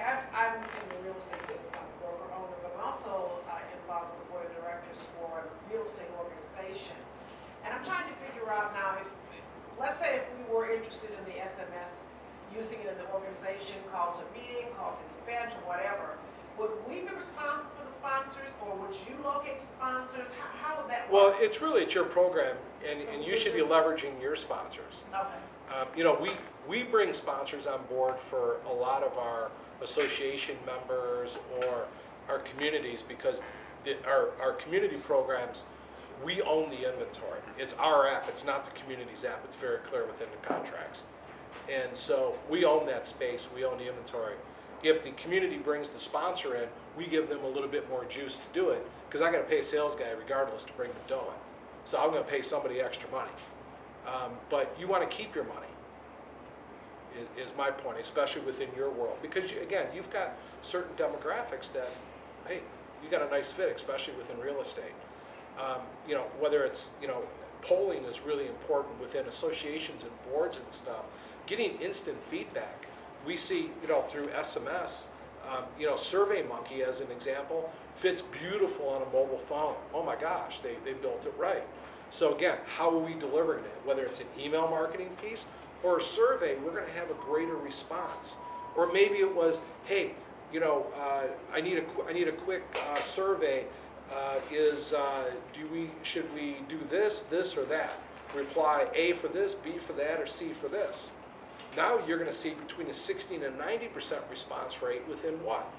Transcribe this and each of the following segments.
I'm in the real estate business. I'm a broker owner, but I'm also involved with the board of directors for a real estate organization. And I'm trying to figure out now if, let's say if we were interested in the SMS, using it in the organization, call to a meeting, call to an event, or whatever, would we be responsible for the sponsors, or would you locate the sponsors? How would that Well, work? it's your program, and you should be leveraging your sponsors. Okay. You know, we bring sponsors on board for a lot of our association members or our communities because our community programs, we own the inventory. It's our app, it's not the community's app. It's very clear within the contracts. And so we own that space, we own the inventory. If the community brings the sponsor in, we give them a little bit more juice to do it because I got to pay a sales guy regardless to bring the dough in. So I'm going to pay somebody extra money. But you want to keep your money, is my point, especially within your world. Because, again, you've got certain demographics that, hey, you got a nice fit, especially within real estate. You know, whether it's, you know, polling is really important within associations and boards and stuff. Getting instant feedback. We see, you know, through SMS, you know, SurveyMonkey as an example, fits beautiful on a mobile phone. Oh my gosh, they built it right. So again, how are we delivering it? Whether it's an email marketing piece or a survey, we're going to have a greater response. Or maybe it was, hey, you know, I need a quick survey. Should we do this, or that? Reply A for this, B for that, or C for this. Now you're going to see between a 60 and a 90% response rate within what?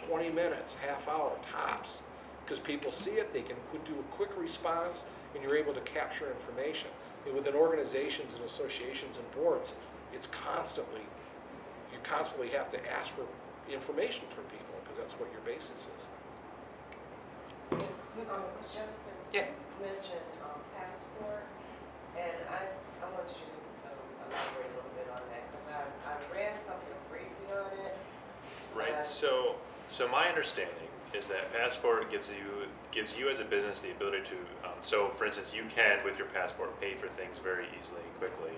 20 minutes, half hour tops. Because people see it, they can do a quick response, and you're able to capture information. And within organizations and associations and boards, you constantly have to ask for information from people because that's what your basis is. Justin, Yeah. you mentioned passport, and I want you just to elaborate a little bit on that because I read something briefly on it. Right. So my understanding is that Passport gives you as a business the ability to. So, for instance, you can with your Passport pay for things very easily and quickly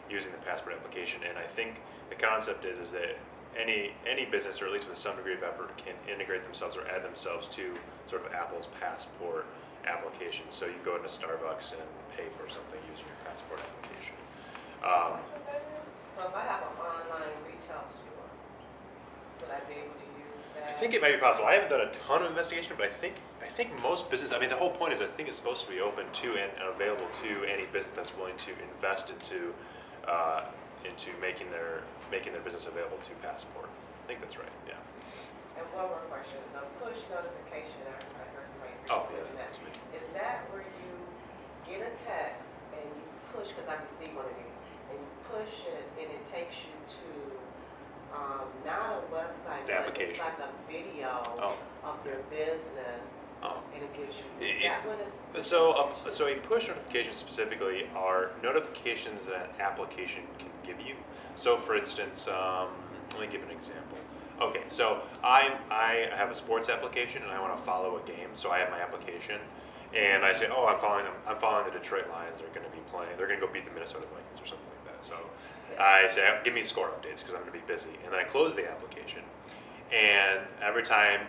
using the Passport application. And I think the concept is that any business, or at least with some degree of effort, can integrate themselves or add themselves to sort of Apple's Passport application. So you go into Starbucks and pay for something using your Passport application. So if I have an online retail store, would I be able to use that? I think it might be possible. I haven't done a ton of investigation, but I think most business. I mean, the whole point is I think it's supposed to be open to and available to any business that's willing to invest into making their business available to Passport. I think that's right. Yeah. And one more question: the push notification. I heard somebody mention that. That's me. Is that where you get a text and you push? Because I received one of these, and you push it, and it takes you to not a website, The but application. it's like a video of their business, and it gives you. Is that what it? So a push notification specifically are notifications that an application can give you. So for instance, let me give an example. Okay, so I have a sports application and I want to follow a game, so I have my application, and I say, oh, I'm following the Detroit Lions. They're going to be playing. They're going to go beat the Minnesota Vikings or something like that. So I say, give me score updates because I'm going to be busy, and then I close the application, and every time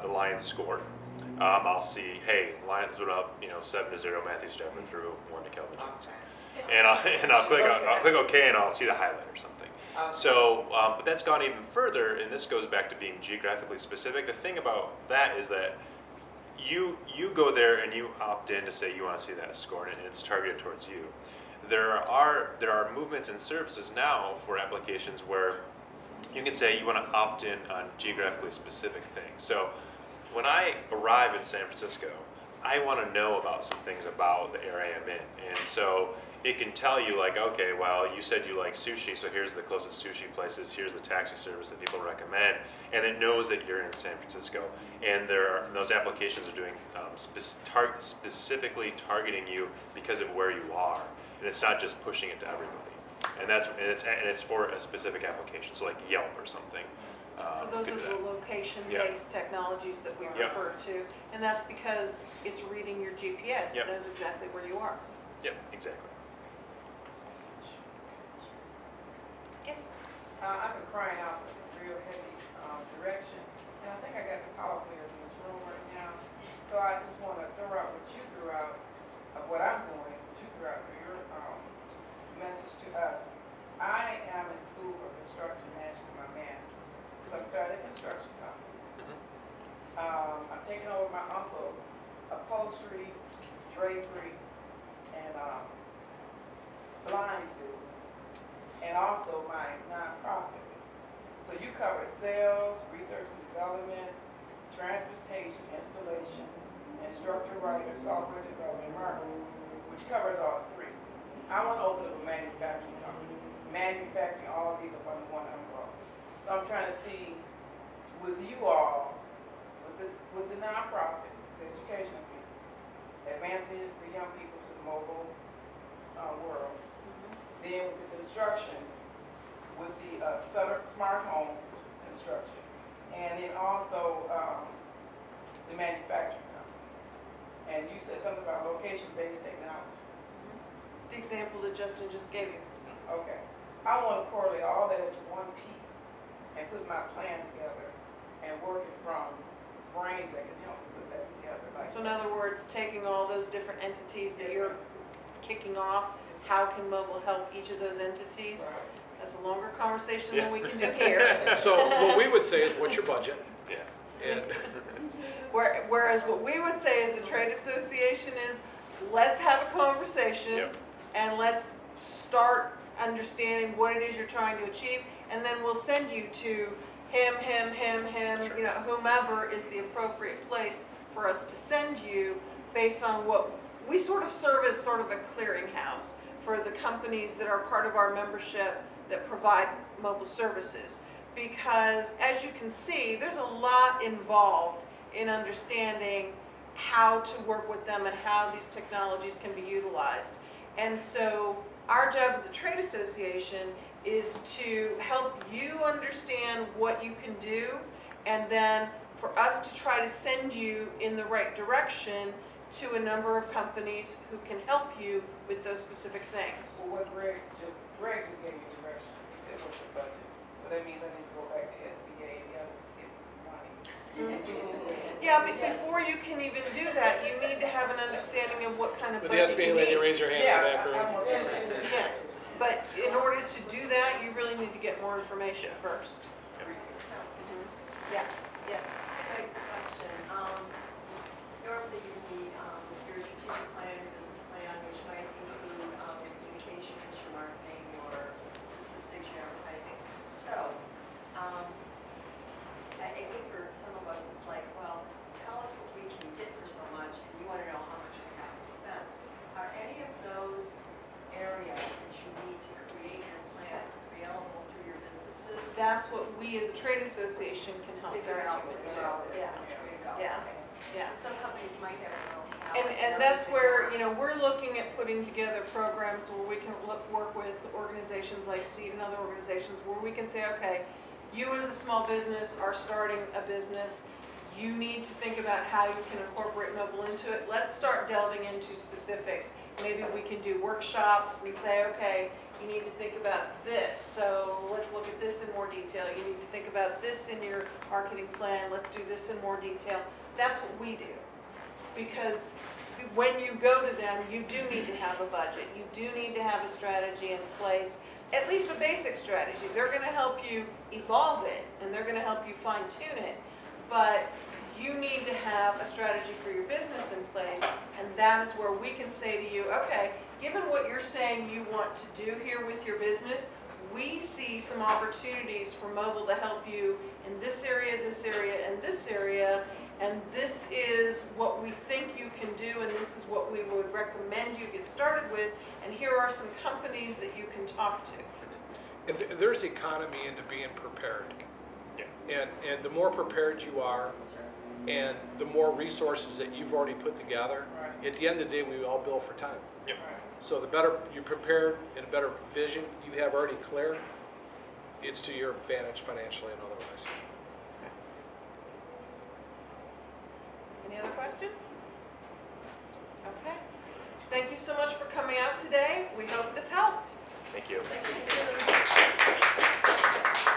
the Lions score, I'll see, hey, Lions went up, 7-0. Matthew Stafford threw 1 to Kelvin Johnson, and I'll click OK, and I'll see the highlight or something. So, but that's gone even further, and this goes back to being geographically specific. The thing about that is that you go there and you opt in to say you want to see that score, and it's targeted towards you. There are movements and services now for applications where you can say you want to opt in on geographically specific things. So when I arrive in San Francisco, I want to know about some things about the area I'm in, and so it can tell you, like, okay, well, you said you like sushi, so here's the closest sushi places, here's the taxi service that people recommend, and it knows that you're in San Francisco. And those applications are doing specifically targeting you because of where you are, and it's not just pushing it to everybody. And it's for a specific application, so like Yelp or something. So those are the location-based technologies that we refer to, and that's because it's reading your GPS. It knows exactly where you are. Yep, exactly. Yes. I've been crying out for some real heavy direction, and I think I got the power players in this room right now. So I just want to throw out what you threw out of what I'm doing, what you threw out through your message to us. I am in school for construction management, my master's. So I'm starting a construction company. I'm taking over my uncle's upholstery, drapery, and blinds business, and also my nonprofit. So you covered sales, research and development, transportation, installation, instructor, writer, software development, marketing, which covers all three. I want to open up a manufacturing company, manufacturing all of these up under one umbrella. So I'm trying to see with you all, with the nonprofit, the educational piece, advancing the young people to the mobile world. Then with the construction, with the smart home construction, and then also the manufacturing company. And you said something about location-based technology. The example that Justin just gave you. Okay. I want to correlate all that into one piece and put my plan together and work it from brains that can help me put that together. Like So in other words, taking all those different entities that Yes, you're ma'am. kicking off, how can mobile help each of those entities? Right. That's a longer conversation Yeah. than we can do here. So what we would say is, what's your budget? Yeah. And Whereas what we would say as a trade association is, let's have a conversation Yep. and let's start understanding what it is you're trying to achieve, and then we'll send you to him, Sure. you know, whomever is the appropriate place for us to send you based on what we sort of serve as sort of a clearinghouse for the companies that are part of our membership that provide mobile services. Because as you can see, there's a lot involved in understanding how to work with them and how these technologies can be utilized. And so our job as a trade association is to help you understand what you can do, and then for us to try to send you in the right direction to a number of companies who can help you with those specific things. Well, what Greg just gave me direction. He said, what's your budget? So that means I need to go back to SBA and the others to get me some money. Yeah, but before you can even do that, you need to have an understanding of what kind of with the budget you SBA lady, need. raise your hand Yeah, in the back room. I'm working on that. Yeah, but in order to do that, you really need to get more information first. Yeah, yes. Begs the question, normally you need your strategic plan, your business plan, which might include your communications, your marketing, your statistics, your advertising. So, I think for some of us, it's like, well, tell us what we can get for so much, and you want to know how much we have to spend. Are any of those areas that you need to create and plan available through your businesses? That's what we as a trade association can help Figure guide out you what into. their hours Yeah, and where to go. yeah, Okay. yeah. Some companies might have their own And talent that's everything where, else. you know, we're looking at putting together programs where we can work with organizations like CEED and other organizations where we can say, okay, you as a small business are starting a business, you need to think about how you can incorporate mobile into it. Let's start delving into specifics. Maybe we can do workshops and say, okay, you need to think about this, so let's look at this in more detail. You need to think about this in your marketing plan, let's do this in more detail. That's what we do. Because when you go to them, you do need to have a budget. You do need to have a strategy in place, at least a basic strategy. They're going to help you evolve it, and they're going to help you fine tune it. But you need to have a strategy for your business in place, and that is where we can say to you, okay, given what you're saying you want to do here with your business, we see some opportunities for mobile to help you in this area, and this area, and this is what we think you can do, and this is what we would recommend you get started with, and here are some companies that you can talk to. And there's economy into being prepared. Yeah. And the more prepared you are, and the more resources that you've already put together, Right. at the end of the day, we all bill for time. Yep. So the better you're prepared and a better vision you have already clear, it's to your advantage financially and otherwise. Any other questions? Okay. Thank you so much for coming out today. We hope this helped. Thank you. Thank you.